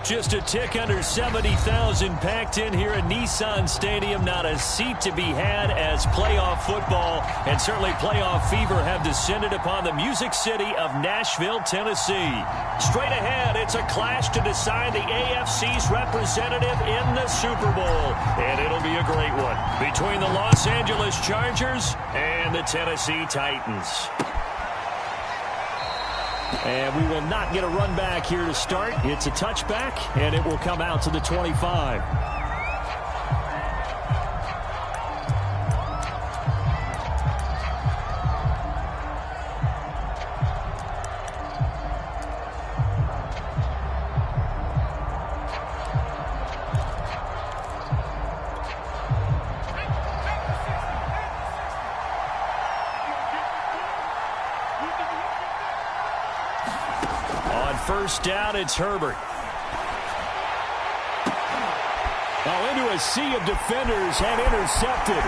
Just a tick under 70,000 packed in here at Nissan Stadium. Not a seat to be had as playoff football and certainly playoff fever have descended upon the Music City of Nashville, Tennessee. Straight ahead, it's a clash to decide the AFC's representative in the Super Bowl. And it'll be a great one between the Los Angeles Chargers and the Tennessee Titans. And we will not get a run back here to start. It's a touchback, and it will come out to the 25. First down, it's Herbert. Into a sea of defenders and intercepted.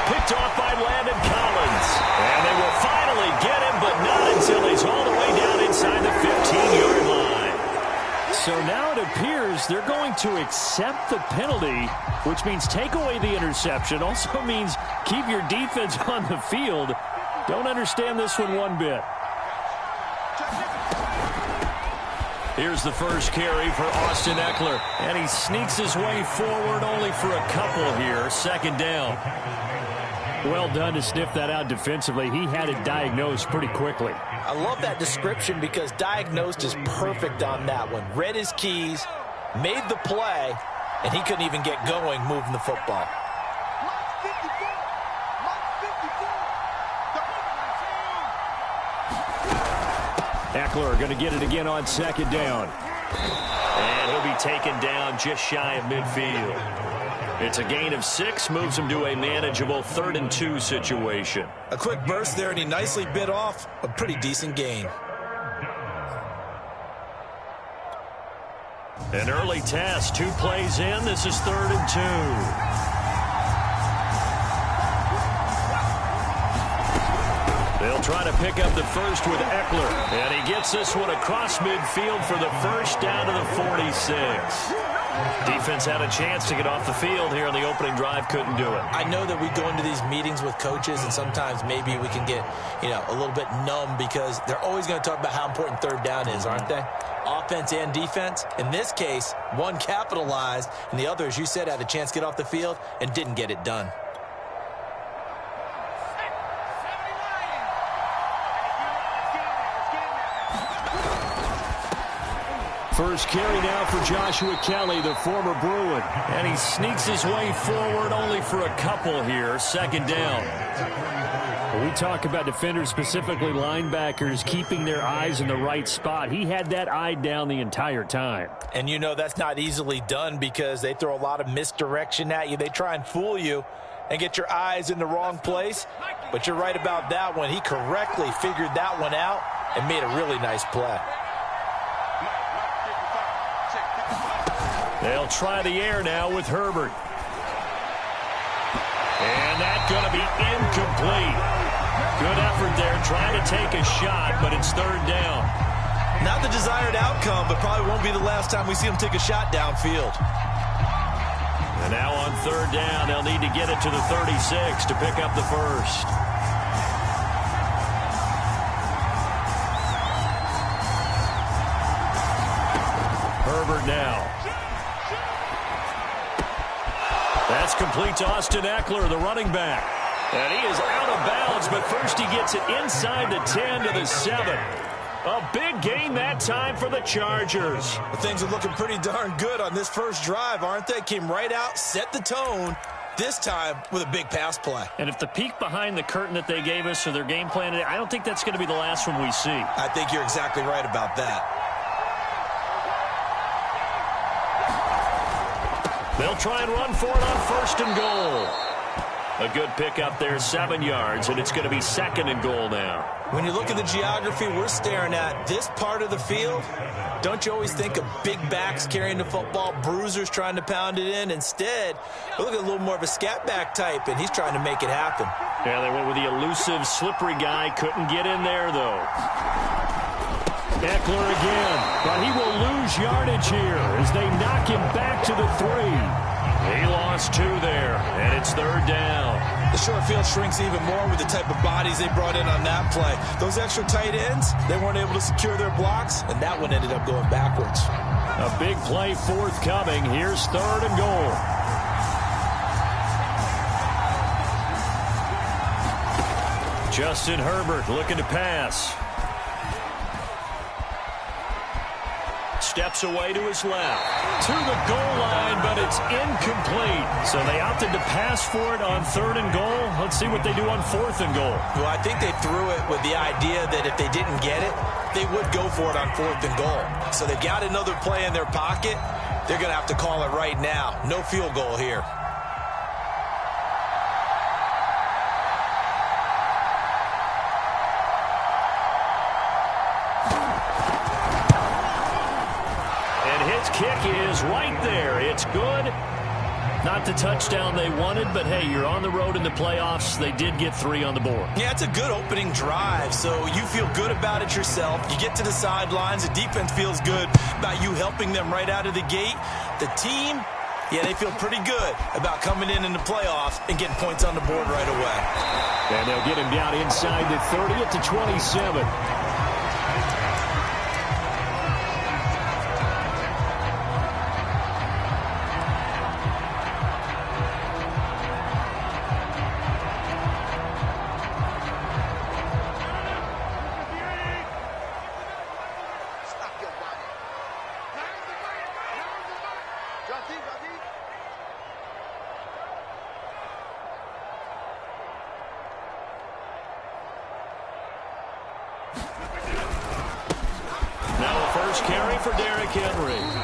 Picked off by Landon Collins. And they will finally get him, but not until he's all the way down inside the 15-yard line. So now it appears they're going to accept the penalty, which means take away the interception. Also means keep your defense on the field. Don't understand this one bit. Here's the first carry for Austin Eckler. And he sneaks his way forward only for a couple here. Second down. Well done to sniff that out defensively. He had it diagnosed pretty quickly. I love that description because diagnosed is perfect on that one. Read his keys, made the play, and he couldn't even get going moving the football. Eckler going to get it again on second down. And he'll be taken down just shy of midfield. It's a gain of 6, moves him to a manageable 3rd and 2 situation. A quick burst there, and he nicely bit off a pretty decent gain. An early test, 2 plays in. This is 3rd and 2. They'll try to pick up the first with Eckler. And he gets this one across midfield for the first down to the 46. Defense had a chance to get off the field here in the opening drive. Couldn't do it. I know that we go into these meetings with coaches, and sometimes maybe we can get, a little bit numb because they're always going to talk about how important third down is, aren't they? Offense and defense. In this case, one capitalized, and the other, as you said, had a chance to get off the field and didn't get it done. First carry now for Joshua Kelly, the former Bruin. And he sneaks his way forward only for a couple here. Second down. When we talk about defenders, specifically linebackers, keeping their eyes in the right spot. He had that eye down the entire time. And that's not easily done because they throw a lot of misdirection at you. They try and fool you and get your eyes in the wrong place. But you're right about that one. He correctly figured that one out and made a really nice play. They'll try the air now with Herbert. And that's going to be incomplete. Good effort there trying to take a shot, but it's 3rd down. Not the desired outcome, but probably won't be the last time we see him take a shot downfield. And now on 3rd down, they'll need to get it to the 36 to pick up the first. Herbert now. That's complete to Austin Eckler, the running back. And he is out of bounds, but first he gets it inside the 10 to the 7. A big gain that time for the Chargers. Things are looking pretty darn good on this first drive, aren't they? Came right out, set the tone, this time with a big pass play. And if the peek behind the curtain that they gave us or their game plan, I don't think that's going to be the last one we see. I think you're exactly right about that. They'll try and run for it on 1st and goal. A good pickup there, 7 yards, and it's going to be 2nd and goal now. When you look at the geography we're staring at, this part of the field, don't you always think of big backs carrying the football, bruisers trying to pound it in? Instead, look at a little more of a scat back type, and he's trying to make it happen. Yeah, they went with the elusive, slippery guy. Couldn't get in there, though. Eckler again, but he will lose lose yardage here as they knock him back to the 3. He lost 2 there, and it's 3rd down. The short field shrinks even more with the type of bodies they brought in on that play. Those extra tight ends, they weren't able to secure their blocks, and that one ended up going backwards. A big play forthcoming. Here's 3rd and goal. Justin Herbert looking to pass. Steps away to his left. To the goal line, but it's incomplete. So they opted to pass for it on 3rd and goal. Let's see what they do on 4th and goal. Well, I think they threw it with the idea that if they didn't get it, they would go for it on 4th and goal. So they've got another play in their pocket. They're going to have to call it right now. No field goal here. Kick is right there. It's good. Not the touchdown they wanted, but hey, you're on the road in the playoffs. They did get 3 on the board. Yeah, it's a good opening drive, so you feel good about it yourself. You get to the sidelines. The defense feels good about you helping them right out of the gate. The team, yeah, they feel pretty good about coming in the playoffs and getting points on the board right away. And they'll get him down inside the 30 at the 27.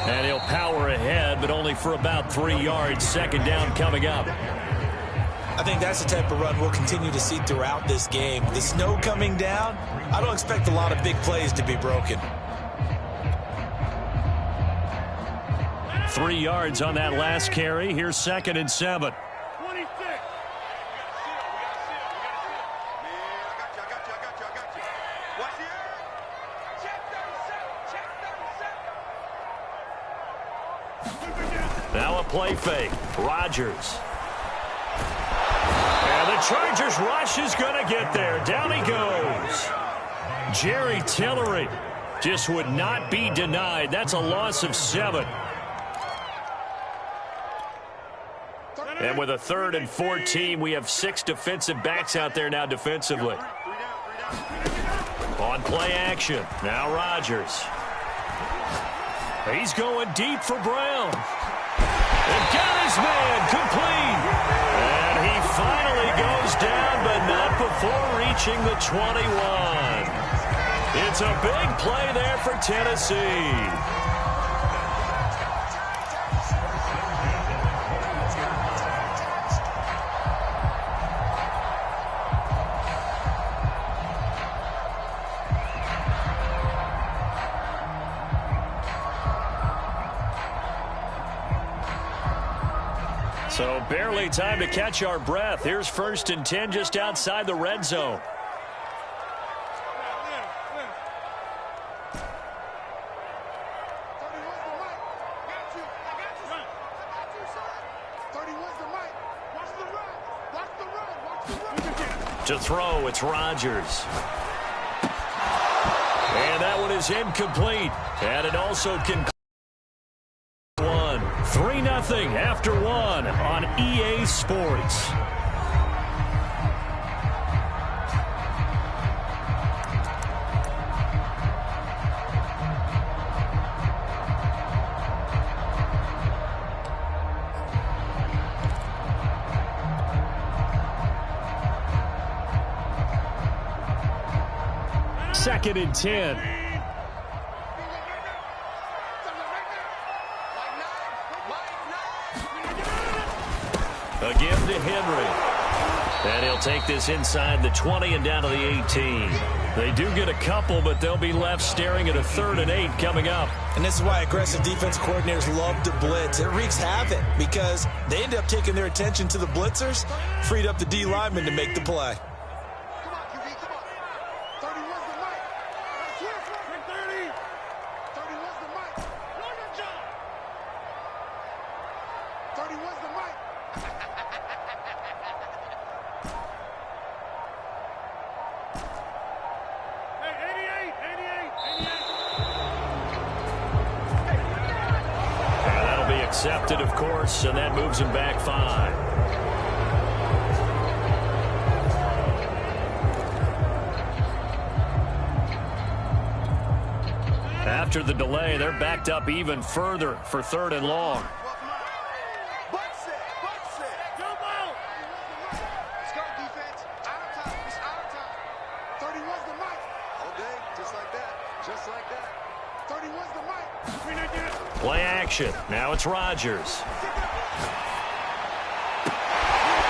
And he'll power ahead, but only for about 3 yards. 2nd down coming up. I think that's the type of run we'll continue to see throughout this game. The snow coming down, I don't expect a lot of big plays to be broken. 3 yards on that last carry. Here's 2nd and 7. Now a play fake. Rodgers. And the Chargers rush is going to get there. Down he goes. Jerry Tillery just would not be denied. That's a loss of 7. And with a 3rd and 14, we have 6 defensive backs out there now defensively. On play action. Now Rodgers. He's going deep for Brown. And got his man complete. And he finally goes down, but not before reaching the 21. It's a big play there for Tennessee. So barely time to catch our breath. Here's 1st and 10 just outside the red zone. To throw, it's Rodgers. And that one is incomplete. And it also can 3-0 after 1 on EA Sports. Second and 10. Again to Henry. And he'll take this inside the 20 and down to the 18. They do get a couple, but they'll be left staring at a 3rd and 8 coming up. And this is why aggressive defense coordinators love to blitz. It wreaks havoc because they end up taking their attention to the blitzers, freed up the D lineman to make the play. Accepted, of course, and that moves him back 5. After the delay, they're backed up even further for 3rd and long. Play action. Now it's Rodgers.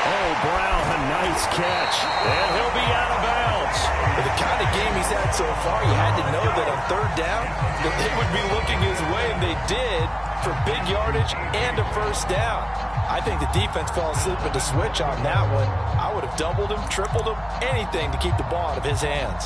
Oh, Brown, a nice catch. And he'll be out of bounds. For the kind of game he's had so far, you had to know that on 3rd down, that they would be looking his way, and they did, for big yardage and a 1st down. I think the defense fell asleep at the switch on that one. I would have doubled him, tripled him, anything to keep the ball out of his hands.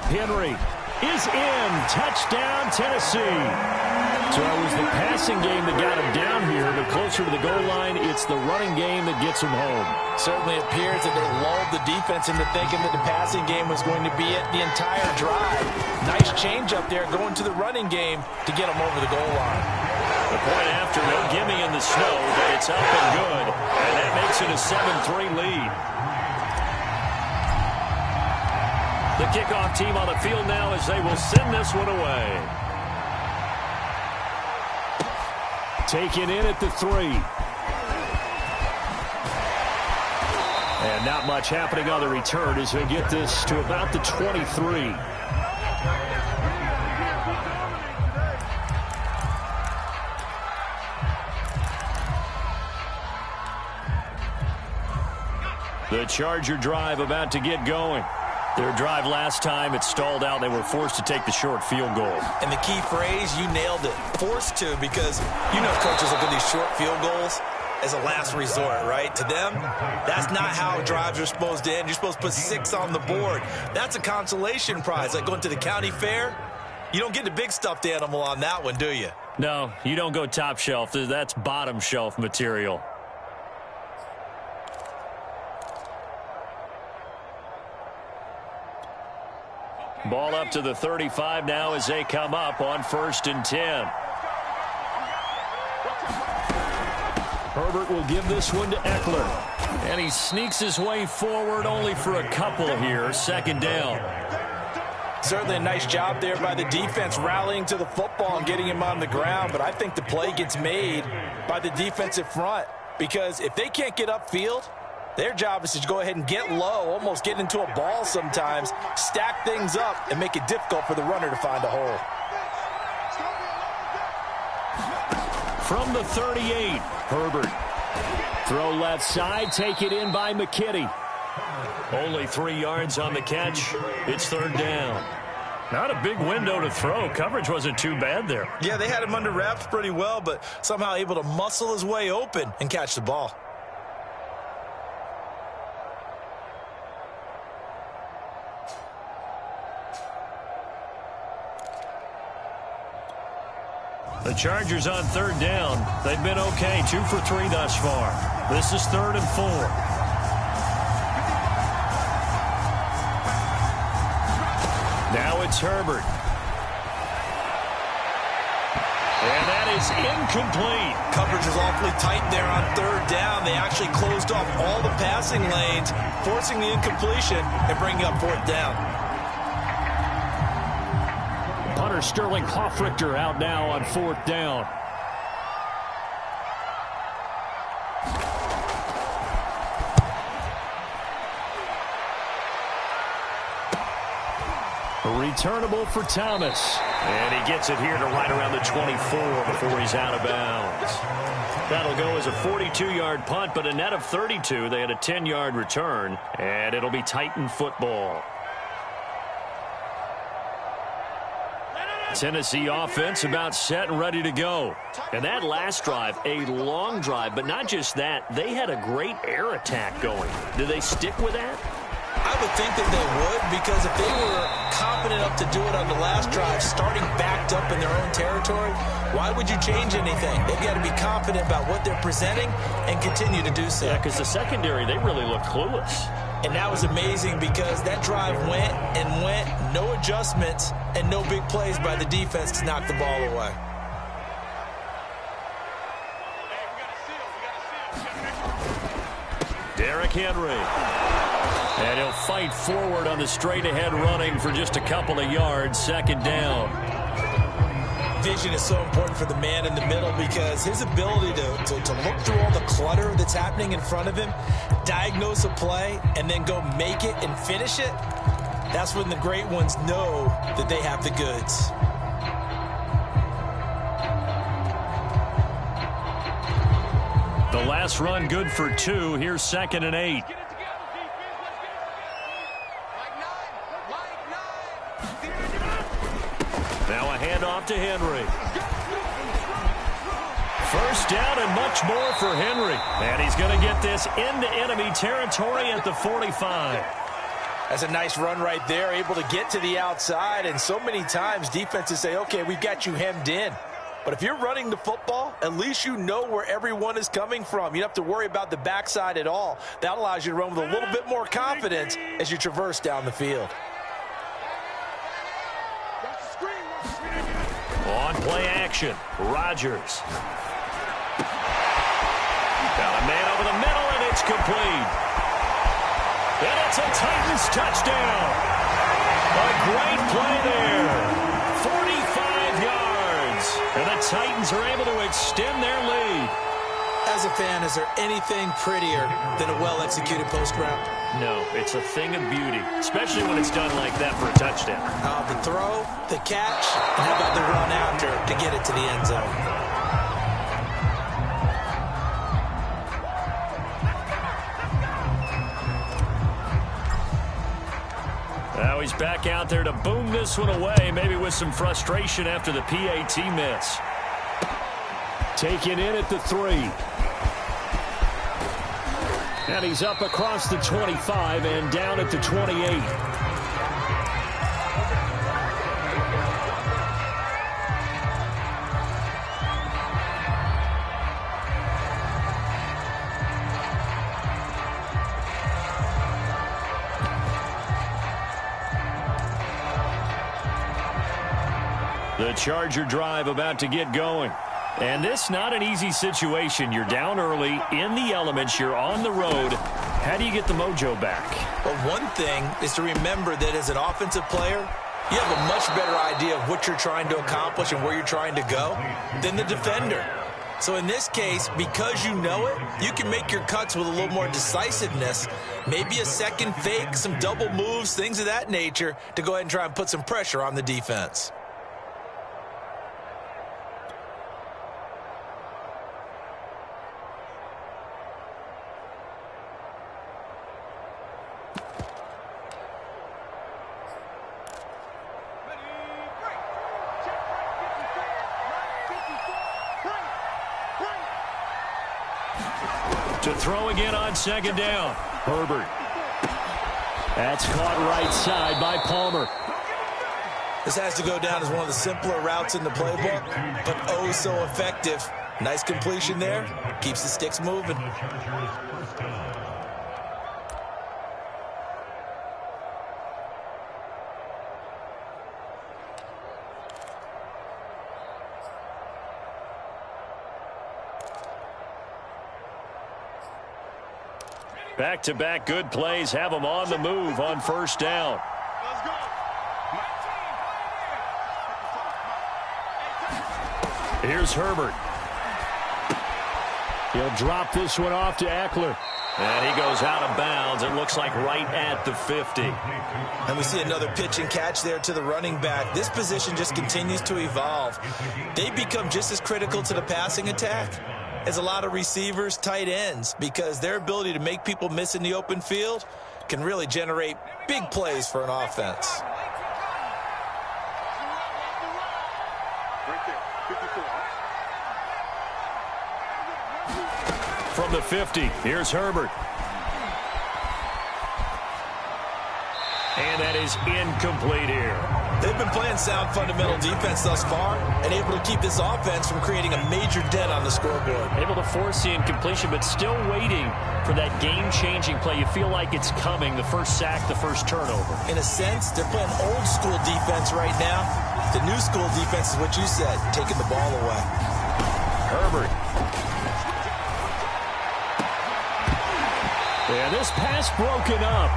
Henry is in. Touchdown, Tennessee. So it was the passing game that got him down here, but closer to the goal line, it's the running game that gets him home. Certainly appears that they lulled the defense into thinking that the passing game was going to be it the entire drive. Nice change up there going to the running game to get him over the goal line. The point after, no gimme in the snow, but it's up and good, and that makes it a 7-3 lead. The kickoff team on the field now as they will send this one away. Taken in at the 3. And not much happening on the return as he'll get this to about the 23. The Charger drive about to get going. Their drive last time, it stalled out. They were forced to take the short field goal. And the key phrase, you nailed it, forced to, because you know coaches look at these short field goals as a last resort, right? To them, that's not how drives are supposed to end. You're supposed to put 6 on the board. That's a consolation prize. Like going to the county fair, you don't get the big stuffed animal on that one, do you? No, you don't go top shelf. That's bottom shelf material. Ball up to the 35 now as they come up on 1st and 10. Herbert will give this one to Eckler. And he sneaks his way forward only for a couple here. 2nd down. Certainly a nice job there by the defense rallying to the football and getting him on the ground. But I think the play gets made by the defensive front. Because if they can't get upfield, their job is to go ahead and get low, almost get into a ball sometimes, stack things up, and make it difficult for the runner to find a hole. From the 38, Herbert. Throw left side, take it in by McKitty. Only 3 yards on the catch. It's 3rd down. Not a big window to throw. Coverage wasn't too bad there. Yeah, they had him under wraps pretty well, but somehow able to muscle his way open and catch the ball. The Chargers on 3rd down. They've been okay, 2 for 3 thus far. This is 3rd and 4. Now it's Herbert. And that is incomplete. Coverage was awfully tight there on 3rd down. They actually closed off all the passing lanes, forcing the incompletion and bringing up 4th down. Punter Sterling Hoffrichter out now on 4th down. Returnable for Thomas. And he gets it here to right around the 24 before he's out of bounds. That'll go as a 42-yard punt, but a net of 32. They had a 10-yard return, and it'll be Titan football. Tennessee offense about set and ready to go. And that last drive, a long drive, but not just that. They had a great air attack going. Do they stick with that? I would think that they would, because if they were confident enough to do it on the last drive, starting backed up in their own territory, why would you change anything? They've got to be confident about what they're presenting and continue to do so. Yeah, because the secondary, they really look clueless. And that was amazing because that drive went and went, no adjustments, and no big plays by the defense to knock the ball away. Derrick Henry. And he'll fight forward on the straight-ahead running for just a couple of yards, second down. Vision is so important for the man in the middle because his ability to look through all the clutter that's happening in front of him, diagnose a play, and then go make it and finish it, that's when the great ones know that they have the goods. The last run good for 2. Here's 2nd and 8. Now a handoff to Henry. First down and much more for Henry. And he's going to get this into enemy territory at the 45. That's a nice run right there, able to get to the outside. And so many times defenses say, okay, we've got you hemmed in. But if you're running the football, at least you know where everyone is coming from. You don't have to worry about the backside at all. That allows you to run with a little bit more confidence as you traverse down the field. On play action, Rodgers. Got a man over the middle, and it's complete. And it's a Titans touchdown. A great play there. 45 yards. And the Titans are able to extend their lead. As a fan, is there anything prettier than a well-executed post route? No, it's a thing of beauty, especially when it's done like that for a touchdown. The throw, the catch, and how about the run after to get it to the end zone? Now he's back out there to boom this one away, maybe with some frustration after the PAT miss. Taken in at the 3. And he's up across the 25 and down at the 28. The Charger drive about to get going. And this not an easy situation. You're down early, in the elements, you're on the road. How do you get the mojo back? Well, one thing is to remember that as an offensive player, you have a much better idea of what you're trying to accomplish and where you're trying to go than the defender. So in this case, because you know it, you can make your cuts with a little more decisiveness, maybe a second fake, some double moves, things of that nature, to go ahead and try and put some pressure on the defense. To throw again on second down. Herbert. That's caught right side by Palmer. This has to go down as one of the simpler routes in the playbook, but oh so effective. Nice completion there. Keeps the sticks moving. Back-to-back good plays have them on the move on first down. Here's Herbert. He'll drop this one off to Eckler. And he goes out of bounds. It looks like right at the 50. And we see another pitch and catch there to the running back. This position just continues to evolve. They become just as critical to the passing attack as a lot of receivers, tight ends, because their ability to make people miss in the open field can really generate big plays for an offense. From the 50, here's Herbert. And that is incomplete here. They've been playing sound fundamental defense thus far and able to keep this offense from creating a major dent on the scoreboard. Able to force the incompletion, but still waiting for that game-changing play. You feel like it's coming, the first sack, the first turnover. In a sense, they're playing old-school defense right now. The new-school defense is what you said, taking the ball away. Herbert. And this pass broken up.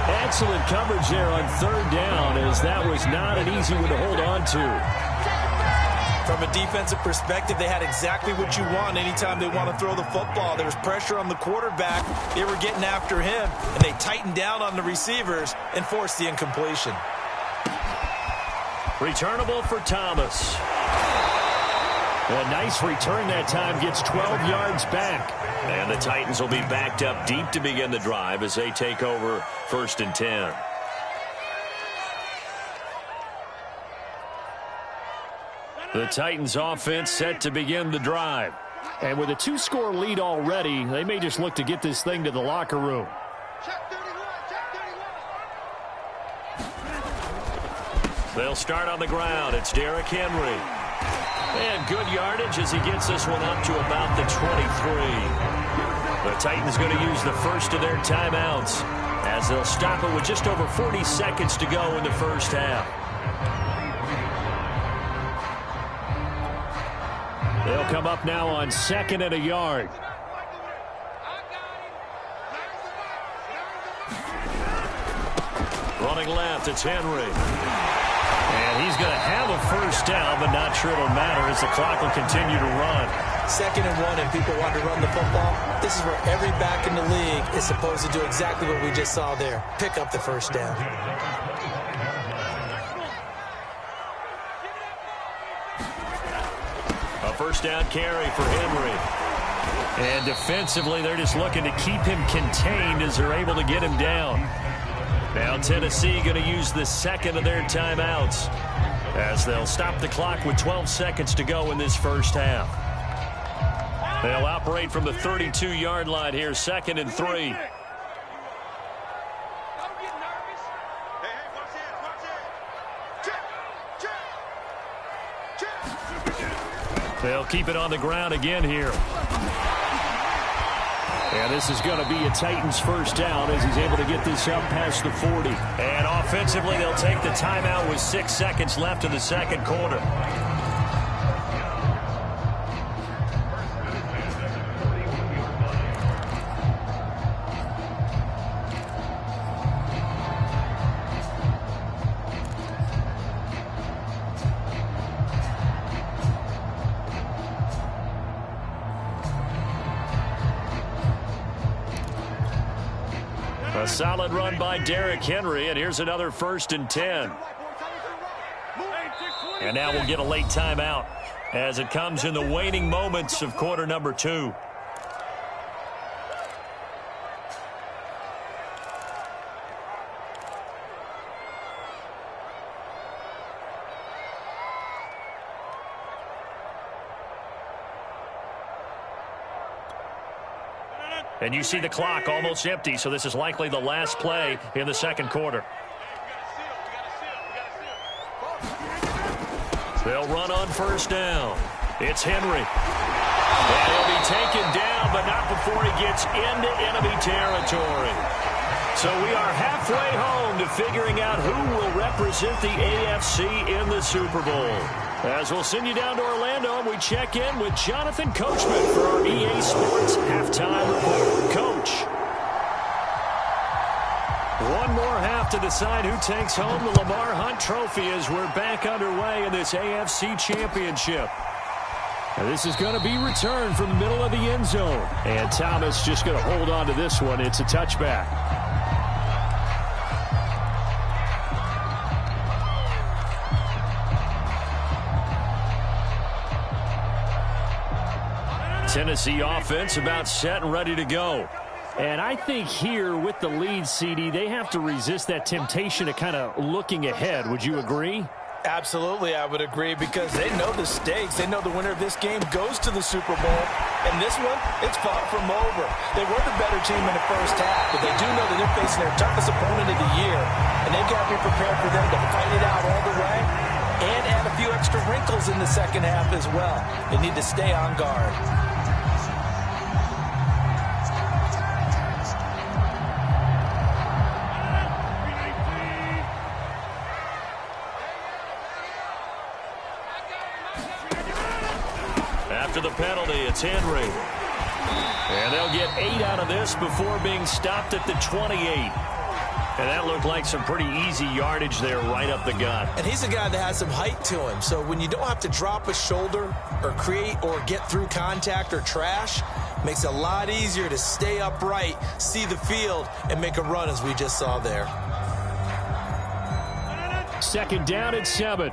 Excellent coverage there on third down, as that was not an easy one to hold on to. From a defensive perspective, they had exactly what you want anytime they want to throw the football. There was pressure on the quarterback. They were getting after him, and they tightened down on the receivers and forced the incompletion. Returnable for Thomas. A nice return that time, gets 12 yards back. And the Titans will be backed up deep to begin the drive as they take over 1st and 10. The Titans offense set to begin the drive. And with a 2-score lead already, they may just look to get this thing to the locker room. They'll start on the ground. It's Derrick Henry. And good yardage as he gets this one up to about the 23. The Titans going to use the first of their timeouts as they'll stop it with just over 40 seconds to go in the first half. They'll come up now on 2nd and a yard. Running left, it's Henry. And he's going to have a first down, but not sure it'll matter as the clock will continue to run. 2nd and 1 and people want to run the football. This is where every back in the league is supposed to do exactly what we just saw there. Pick up the first down. A first down carry for Henry. And defensively, they're just looking to keep him contained as they're able to get him down. Now Tennessee going to use the 2nd of their timeouts as they'll stop the clock with 12 seconds to go in this first half. They'll operate from the 32-yard line here, 2nd and 3. They'll keep it on the ground again here. And this is going to be a Titans first down as he's able to get this up past the 40. And offensively, they'll take the timeout with 6 seconds left in the second quarter. A solid run by Derrick Henry, and here's another 1st and 10. And now we'll get a late timeout as it comes in the waning moments of quarter number 2. And you see the clock almost empty, so this is likely the last play in the second quarter. They'll run on first down. It's Henry. And he'll be taken down, but not before he gets into enemy territory. So we are halfway home to figuring out who will represent the AFC in the Super Bowl. As we'll send you down to Orlando, and we check in with Jonathan Coachman for our EA Sports Halftime Report. Coach. One more half to decide who takes home the Lamar Hunt Trophy as we're back underway in this AFC Championship. And this is going to be returned from the middle of the end zone. And Thomas just going to hold on to this one. It's a touchback. Tennessee offense about set and ready to go. And I think here with the lead, CD, they have to resist that temptation of kind of looking ahead. Would you agree? Absolutely, I would agree, because they know the stakes. They know the winner of this game goes to the Super Bowl. And this one, it's far from over. They were the better team in the first half, but they do know that they're facing their toughest opponent of the year, and they've got to be prepared for them to fight it out all the way and add a few extra wrinkles in the second half as well. They need to stay on guard. After the penalty, it's Henry. And they'll get 8 out of this before being stopped at the 28. And that looked like some pretty easy yardage there right up the gut. And he's a guy that has some height to him. So when you don't have to drop a shoulder or create or get through contact or trash, makes it a lot easier to stay upright, see the field, and make a run as we just saw there. Second down and 7.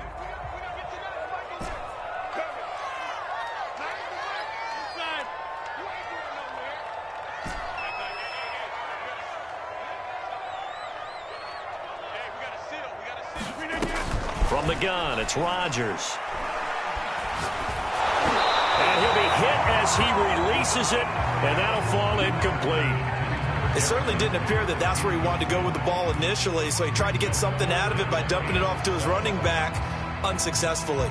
From the gun, it's Rodgers. And he'll be hit as he releases it, and that'll fall incomplete. It certainly didn't appear that that's where he wanted to go with the ball initially, so he tried to get something out of it by dumping it off to his running back unsuccessfully.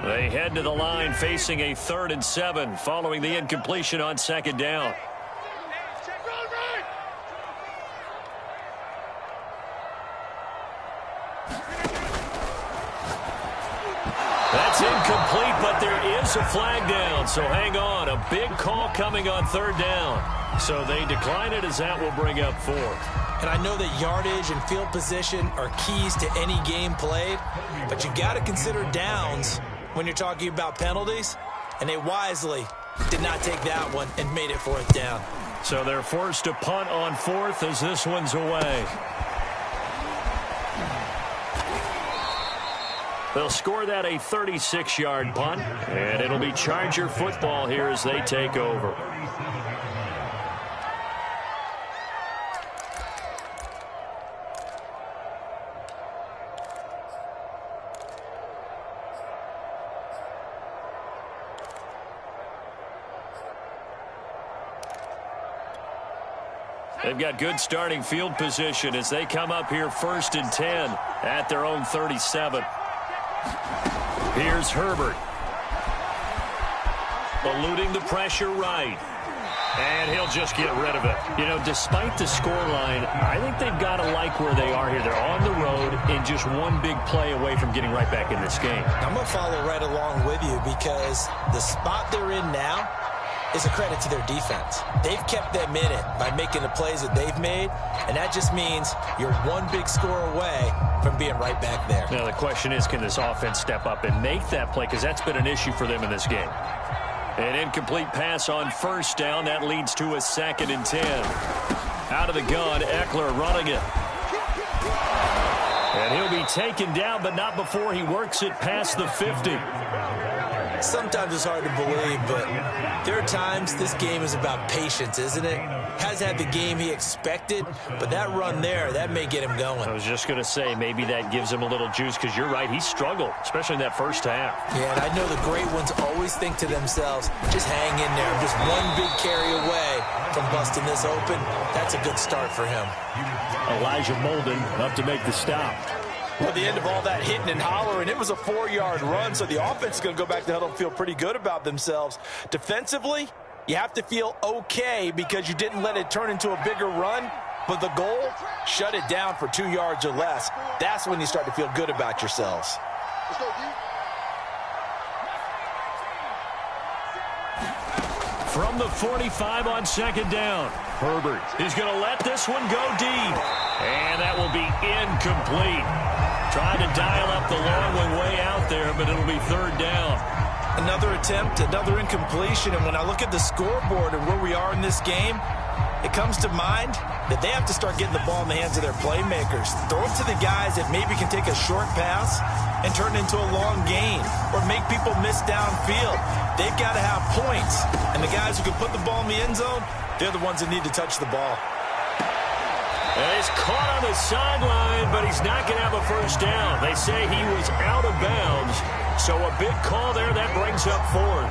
They head to the line facing a 3rd and 7 following the incompletion on second down. That's incomplete, but there is a flag down, so hang on. A big call coming on 3rd down. So they decline it as that will bring up 4th. And I know that yardage and field position are keys to any game played, but you got to consider downs when you're talking about penalties, and they wisely did not take that one and made it 4th down. So they're forced to punt on 4th as this one's away. They'll score that a 36-yard punt, and it'll be Charger football here as they take over. They've got good starting field position as they come up here 1st and 10 at their own 37. Here's Herbert. Eluding the pressure right. And he'll just get rid of it. You know, despite the scoreline, I think they've got to like where they are here. They're on the road and just one big play away from getting right back in this game. I'm going to follow right along with you because the spot they're in now is a credit to their defense. They've kept them in it by making the plays that they've made, and that just means you're one big score away from being right back there. Now the question is, can this offense step up and make that play? Because that's been an issue for them in this game. An incomplete pass on 1st down. That leads to a 2nd and 10. Out of the gun, Eckler running it. And he'll be taken down, but not before he works it past the 50. Sometimes it's hard to believe, but there are times this game is about patience, isn't it? Has had the game he expected, but that run there, that may get him going. I was just going to say, maybe that gives him a little juice, because you're right, he struggled, especially in that first half. Yeah, and I know the great ones always think to themselves, just hang in there. I'm just one big carry away from busting this open. That's a good start for him. Elijah Molden up to make the stop. Well, at the end of all that hitting and hollering, it was a 4-yard run, so the offense is going to go back to the huddle and feel pretty good about themselves. Defensively, you have to feel okay because you didn't let it turn into a bigger run, but the goal, shut it down for 2 yards or less. That's when you start to feel good about yourselves. from the 45 on second down. Herbert is going to let this one go deep. And that will be incomplete. Trying to dial up the long one way out there, but it'll be third down. Another attempt, another incompletion. And when I look at the scoreboard and where we are in this game, it comes to mind that they have to start getting the ball in the hands of their playmakers. Throw it to the guys that maybe can take a short pass and turn it into a long gain or make people miss downfield. They've got to have points. And the guys who can put the ball in the end zone, they're the ones that need to touch the ball. And he's caught on the sideline, but he's not going to have a first down. They say he was out of bounds. So a big call there. That brings up fourth.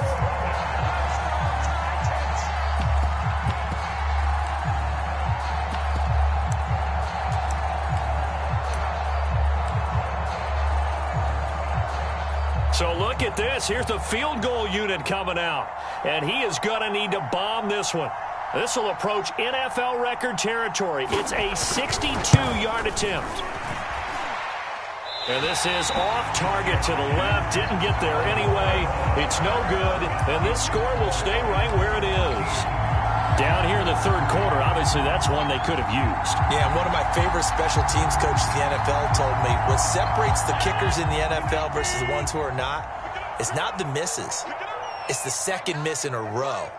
So look at this. Here's the field goal unit coming out. And he is going to need to bomb this one. This will approach NFL record territory. It's a 62-yard attempt. And this is off target to the left. Didn't get there anyway. It's no good. And this score will stay right where it is. Down here in the third quarter, obviously that's one they could have used. Yeah, and one of my favorite special teams coaches in the NFL told me what separates the kickers in the NFL versus the ones who are not is not the misses. It's the second miss in a row.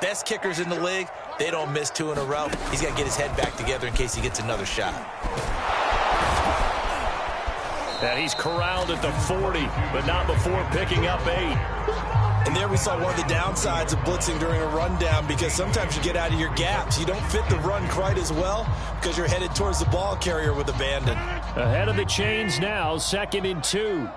Best kickers in the league, they don't miss two in a row. He's got to get his head back together in case he gets another shot. And he's corralled at the 40, but not before picking up 8. And there we saw one of the downsides of blitzing during a rundown, because sometimes you get out of your gaps. You don't fit the run quite as well because you're headed towards the ball carrier with abandon. Ahead of the chains now, 2nd and 2.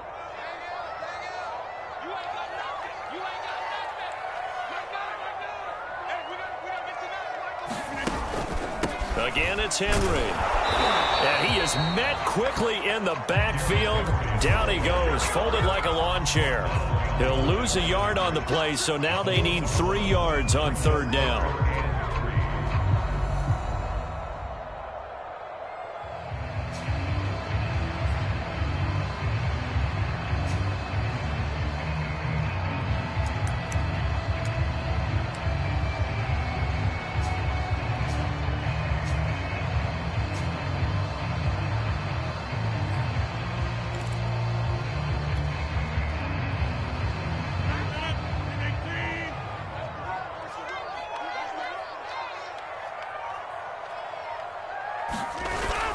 Again, it's Henry. And he is met quickly in the backfield. Down he goes, folded like a lawn chair. He'll lose a yard on the play, so now they need 3 yards on third down.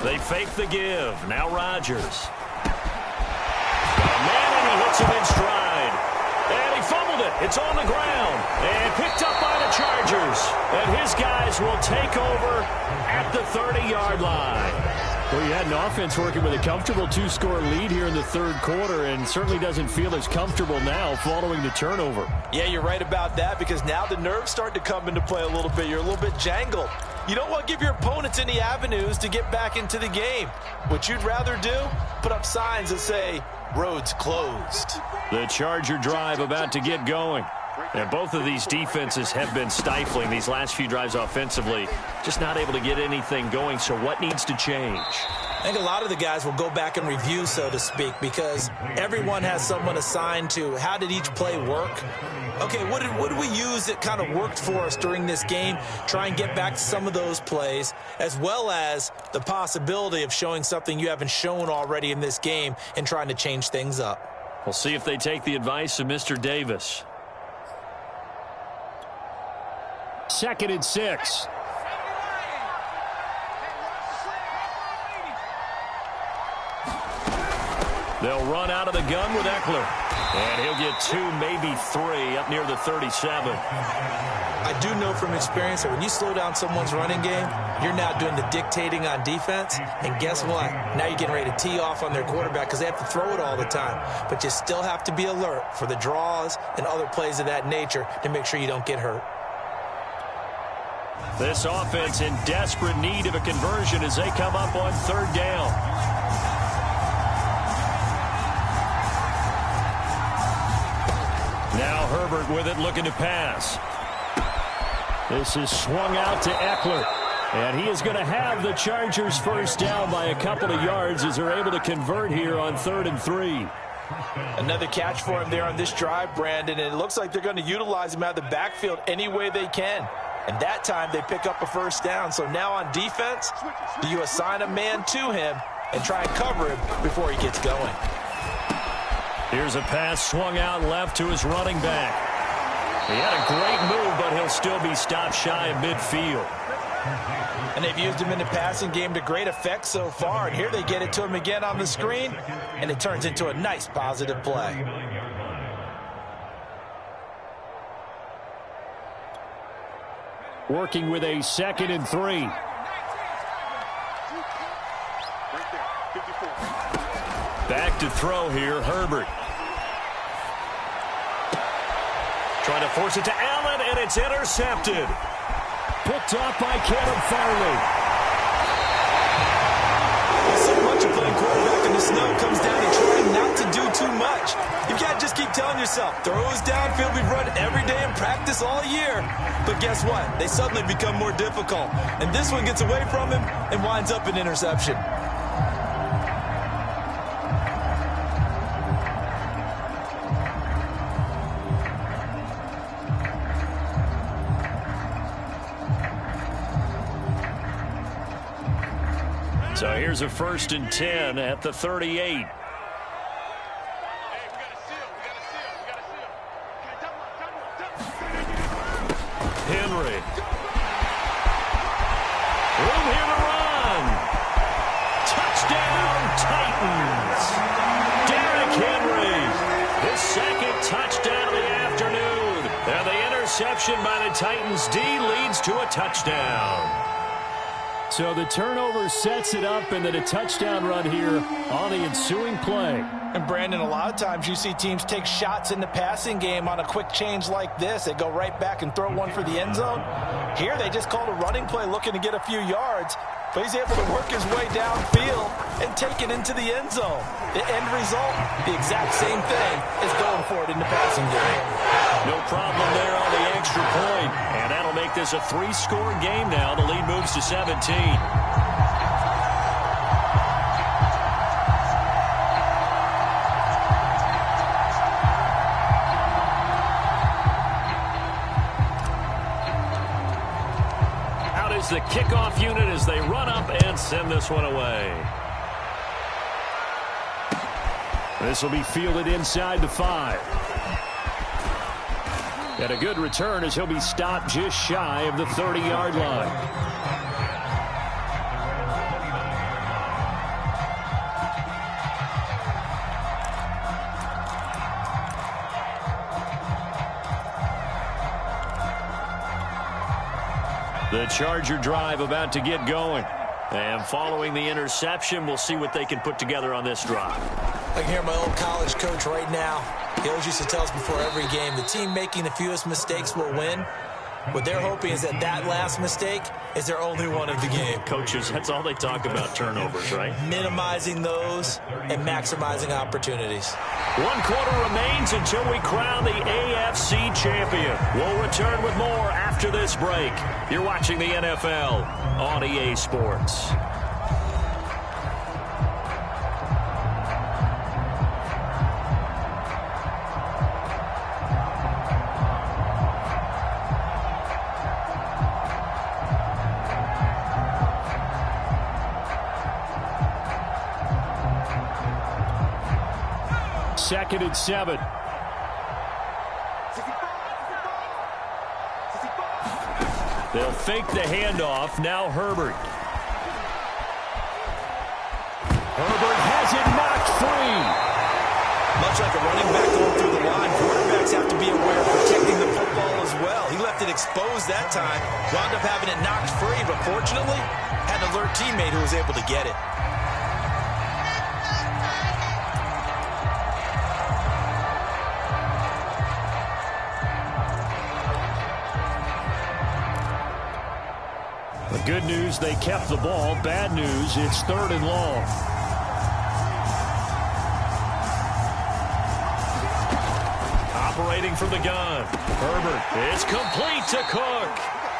They fake the give. Now Rodgers. Man, he hits him in stride. And he fumbled it. It's on the ground. And picked up by the Chargers. And his guys will take over at the 30-yard line. Well, you had an offense working with a comfortable 2-score lead here in the third quarter, and certainly doesn't feel as comfortable now following the turnover. Yeah, you're right about that, because now the nerves start to come into play a little bit. You're a little bit jangled. You don't want to give your opponents any avenues to get back into the game. What you'd rather do, put up signs that say, roads closed. The Charger drive about to get going. And both of these defenses have been stifling these last few drives offensively. Just not able to get anything going, so what needs to change? I think a lot of the guys will go back and review, so to speak, because everyone has someone assigned to how did each play work. Okay, what did we use that kind of worked for us during this game? Try and get back to some of those plays, as well as the possibility of showing something you haven't shown already in this game and trying to change things up. We'll see if they take the advice of Mr. Davis. 2nd and 6. They'll run out of the gun with Eckler. And he'll get 2, maybe 3 up near the 37. I do know from experience that when you slow down someone's running game, you're now doing the dictating on defense. And guess what? Now you're getting ready to tee off on their quarterback because they have to throw it all the time. But you still have to be alert for the draws and other plays of that nature to make sure you don't get hurt. This offense in desperate need of a conversion as they come up on third down. Now Herbert with it, looking to pass. This is swung out to Eckler. And he is going to have the Chargers first down by a couple of yards as they're able to convert here on 3rd and 3. Another catch for him there on this drive, Brandon, and it looks like they're going to utilize him out of the backfield any way they can. And that time they pick up a first down. So now on defense, do you assign a man to him and try and cover him before he gets going? Here's a pass swung out left to his running back. He had a great move, but he'll still be stopped shy of midfield. And they've used him in the passing game to great effect so far. And here they get it to him again on the screen, and it turns into a nice positive play. Working with a 2nd and 3. Back to throw here, Herbert. Trying to force it to Allen, and it's intercepted. Picked off by Caleb Farley. So much of playing quarterback in the snow comes down to trying not to do too much. You can't just keep telling yourself, throws downfield we've run every day in practice all year. But guess what? They suddenly become more difficult. And this one gets away from him and winds up an interception. So here's a 1st and 10 at the 38. Henry. Room here to run. Touchdown, Titans. Derrick Henry. His 2nd touchdown of the afternoon. And the interception by the Titans D leads to a touchdown. So the turnover sets it up, and then a touchdown run here on the ensuing play. And, Brandon, a lot of times you see teams take shots in the passing game on a quick change like this. They go right back and throw one for the end zone. Here they just called a running play looking to get a few yards, but he's able to work his way downfield and take it into the end zone. The end result, the exact same thing as going for it in the passing game. No problem there on the extra point. And that'll make this a 3-score game now. The lead moves to 17. Out is the kickoff unit as they run up and send this one away. This will be fielded inside the 5. And a good return as he'll be stopped just shy of the 30-yard line. The Charger drive about to get going. And following the interception, we'll see what they can put together on this drive. I can hear my old college coach right now. He always used to tell us before every game, the team making the fewest mistakes will win. What they're hoping is that that last mistake is their only one of the game. Coaches, that's all they talk about, turnovers, right? Minimizing those and maximizing opportunities. 1 quarter remains until we crown the AFC champion. We'll return with more after this break. You're watching the NFL on EA Sports. Second and 7. They'll fake the handoff. Now Herbert. Herbert has it knocked free. Much like a running back going through the line, quarterbacks have to be aware of protecting the football as well. He left it exposed that time, wound up having it knocked free, but fortunately had an alert teammate who was able to get it. The good news, they kept the ball. Bad news, it's 3rd and long. Operating from the gun. Herbert is complete to Cook.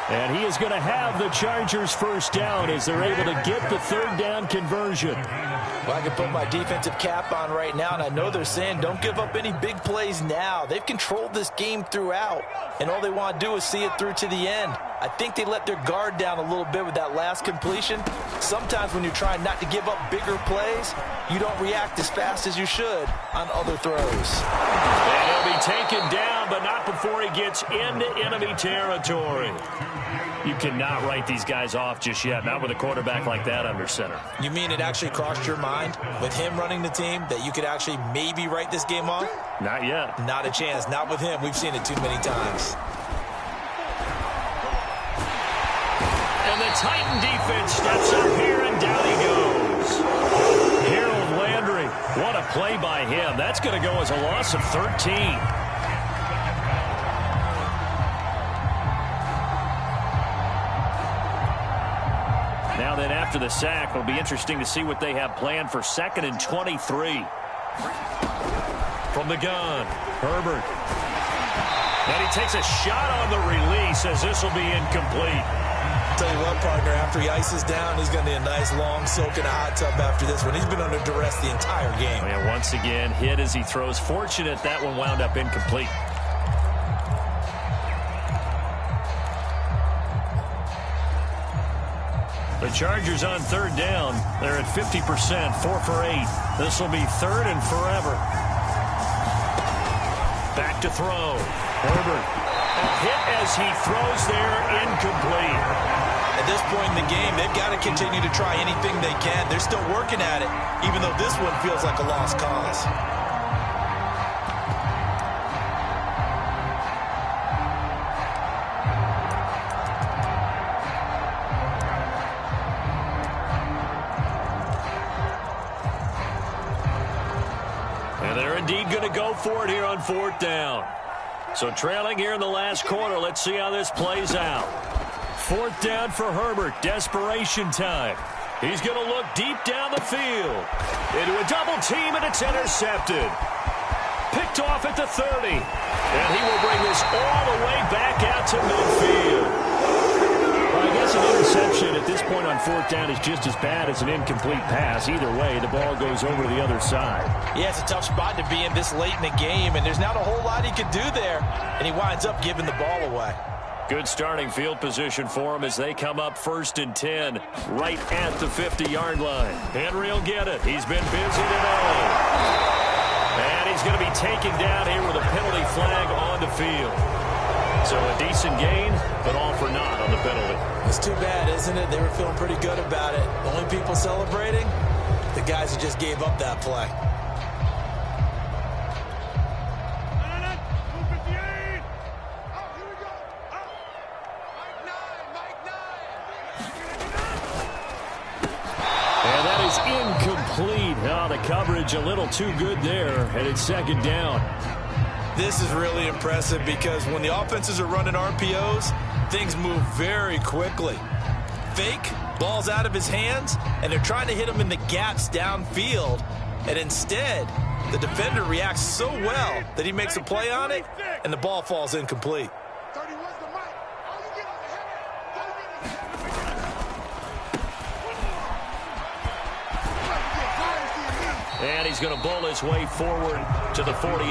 And he is going to have the Chargers first down as they're able to get the third down conversion. Well, I can put my defensive cap on right now, and I know they're saying don't give up any big plays now. They've controlled this game throughout, and all they want to do is see it through to the end. I think they let their guard down a little bit with that last completion. Sometimes when you're trying not to give up bigger plays, you don't react as fast as you should on other throws. And he'll be taken down, but not before he gets into enemy territory. You cannot write these guys off just yet, not with a quarterback like that under center. You mean it actually crossed your mind with him running the team that you could actually maybe write this game off? Not yet. Not a chance. Not with him. We've seen it too many times. And the Titan defense steps up here, and down he goes. Harold Landry, what a play by him. That's going to go as a loss of 13. Now then, after the sack, it'll be interesting to see what they have planned for 2nd and 23. From the gun, Herbert. And he takes a shot on the release as this will be incomplete. Tell you what, partner, after he ices down, he's going to need a nice long soak in a hot tub after this one. He's been under duress the entire game. And once again, hit as he throws. Fortunate that one wound up incomplete. The Chargers on third down. They're at 50%, 4 for 8. This will be 3rd and forever. Back to throw. Herbert. A hit as he throws there, incomplete. At this point in the game, they've got to continue to try anything they can. They're still working at it, even though this one feels like a lost cause. And they're indeed going to go for it here on 4th down. So trailing here in the last quarter, let's see how this plays out. 4th down for Herbert, desperation time. He's going to look deep down the field. Into a double team, and it's intercepted. Picked off at the 30. And he will bring this all the way back out to midfield. Well, I guess an interception at this point on 4th down is just as bad as an incomplete pass. Either way, the ball goes over to the other side. Yeah, it's a tough spot to be in this late in the game, and there's not a whole lot he could do there, and he winds up giving the ball away. Good starting field position for him as they come up 1st and 10, right at the 50-yard line. Henry will get it. He's been busy today. And he's going to be taken down here with a penalty flag on the field. So a decent gain, but all for naught on the penalty. It's too bad, isn't it? They were feeling pretty good about it. The only people celebrating, the guys who just gave up that play. And that is incomplete. Oh, the coverage a little too good there, and it's 2nd down. This is really impressive because when the offenses are running RPOs, things move very quickly. Fake, ball's out of his hands, and they're trying to hit him in the gaps downfield. And instead, the defender reacts so well that he makes a play on it, and the ball falls incomplete. And he's going to bowl his way forward to the 48.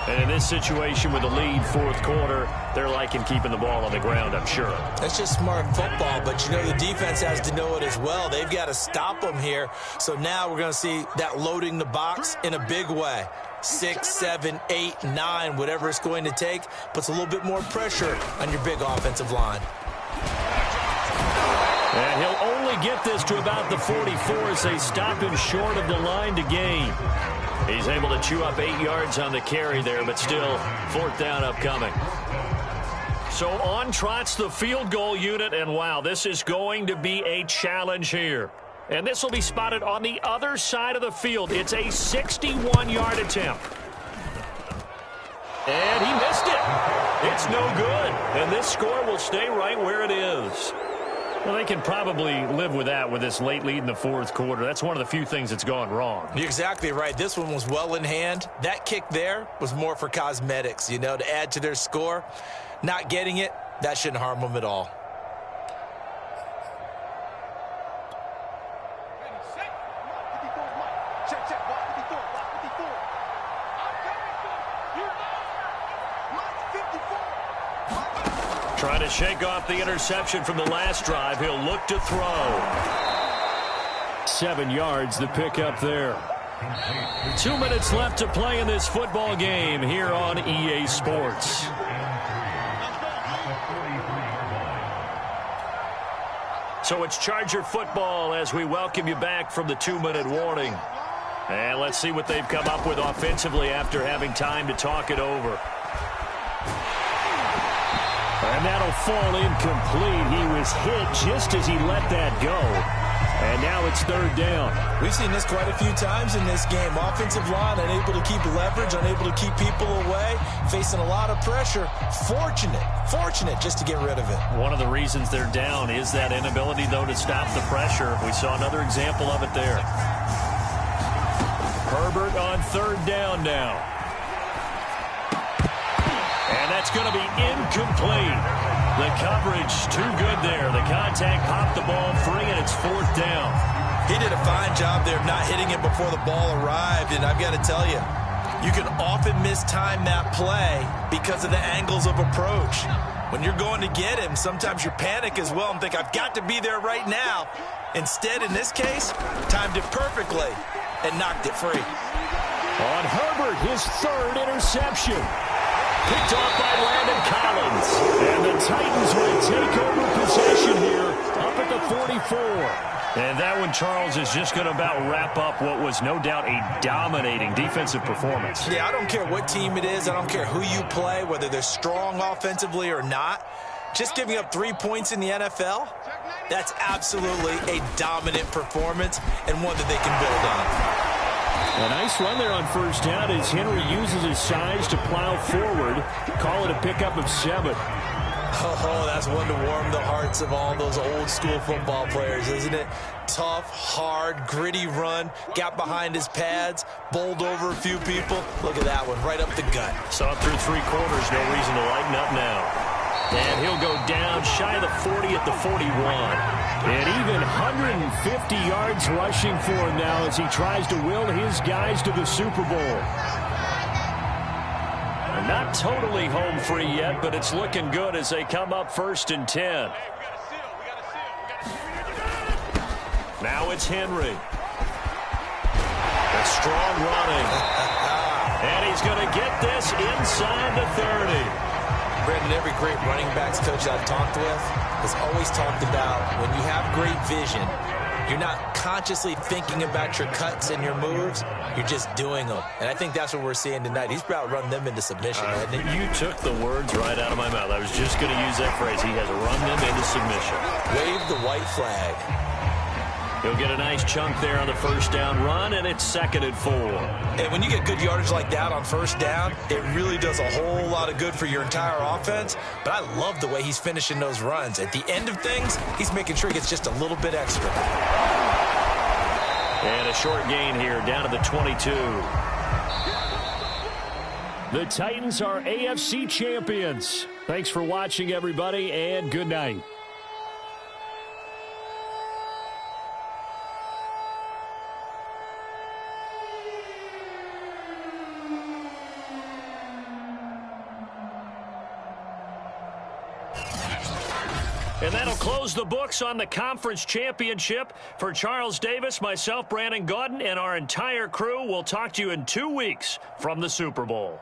And in this situation with the lead 4th quarter, they're liking keeping the ball on the ground, I'm sure. That's just smart football, but you know the defense has to know it as well. They've got to stop them here. So now we're going to see that loading the box in a big way. 6, 7, 8, 9, whatever it's going to take, puts a little bit more pressure on your big offensive line. And he'll only get this to about the 44 as they stop him short of the line to gain. He's able to chew up 8 yards on the carry there, but still 4th down upcoming. So on trots the field goal unit, and wow, this is going to be a challenge here. And this will be spotted on the other side of the field. It's a 61-yard attempt. And he missed it. It's no good. And this score will stay right where it is. Well, they can probably live with that with this late lead in the 4th quarter. That's one of the few things that's gone wrong. You're exactly right. This one was well in hand. That kick there was more for cosmetics, you know, to add to their score. Not getting it, That shouldn't harm them at all. Trying to shake off the interception from the last drive. He'll look to throw. 7 yards, the pickup there. 2 minutes left to play in this football game here on EA Sports. So it's Charger football as we welcome you back from the 2-minute warning. And let's see what they've come up with offensively after having time to talk it over. And that'll fall incomplete. He was hit just as he let that go. And now it's 3rd down. We've seen this quite a few times in this game. Offensive line unable to keep leverage, unable to keep people away, facing a lot of pressure. Fortunate just to get rid of it. One of the reasons they're down is that inability, though, to stop the pressure. We saw another example of it there. Herbert on 3rd down now. And that's going to be incomplete. The coverage too good there. The contact popped the ball free, and it's 4th down. He did a fine job there of not hitting it before the ball arrived, and I've got to tell you, you can often mistime that play because of the angles of approach. When you're going to get him, sometimes you panic as well and think, I've got to be there right now. Instead, in this case, timed it perfectly and knocked it free. On Herbert, his 3rd interception. Picked off by Landon Collins. And the Titans will take over possession here up at the 44. And that one, Charles, is just going to about wrap up what was no doubt a dominating defensive performance. Yeah, I don't care what team it is. I don't care who you play, whether they're strong offensively or not. Just giving up 3 points in the NFL, that's absolutely a dominant performance and one that they can build on. A nice run there on 1st down as Henry uses his size to plow forward. Call it a pickup of 7. Oh, that's one to warm the hearts of all those old school football players, isn't it? Tough, hard, gritty run. Got behind his pads, bowled over a few people. Look at that one, right up the gut. Saw it through 3 quarters, no reason to lighten up now. And he'll go down shy of the 40 at the 41. And even 150 yards rushing for him now as he tries to will his guys to the Super Bowl. And not totally home free yet, but it's looking good as they come up 1st and 10. Now it's Henry. A strong running. And he's going to get this inside the 30. Brandon, every great running backs coach I've talked with has always talked about when you have great vision, you're not consciously thinking about your cuts and your moves. You're just doing them. And I think that's what we're seeing tonight. He's about run them into submission, hasn't he? You took the words right out of my mouth. I was just going to use that phrase. He has run them into submission. Wave the white flag. He'll get a nice chunk there on the 1st down run, and it's 2nd and 4. And when you get good yardage like that on 1st down, it really does a whole lot of good for your entire offense. But I love the way he's finishing those runs. At the end of things, he's making sure he gets just a little bit extra. And a short gain here down to the 22. The Titans are AFC champions. Thanks for watching, everybody, and good night. And that'll close the books on the conference championship. For Charles Davis, myself, Brandon Gaudin, and our entire crew, we'll talk to you in 2 weeks from the Super Bowl.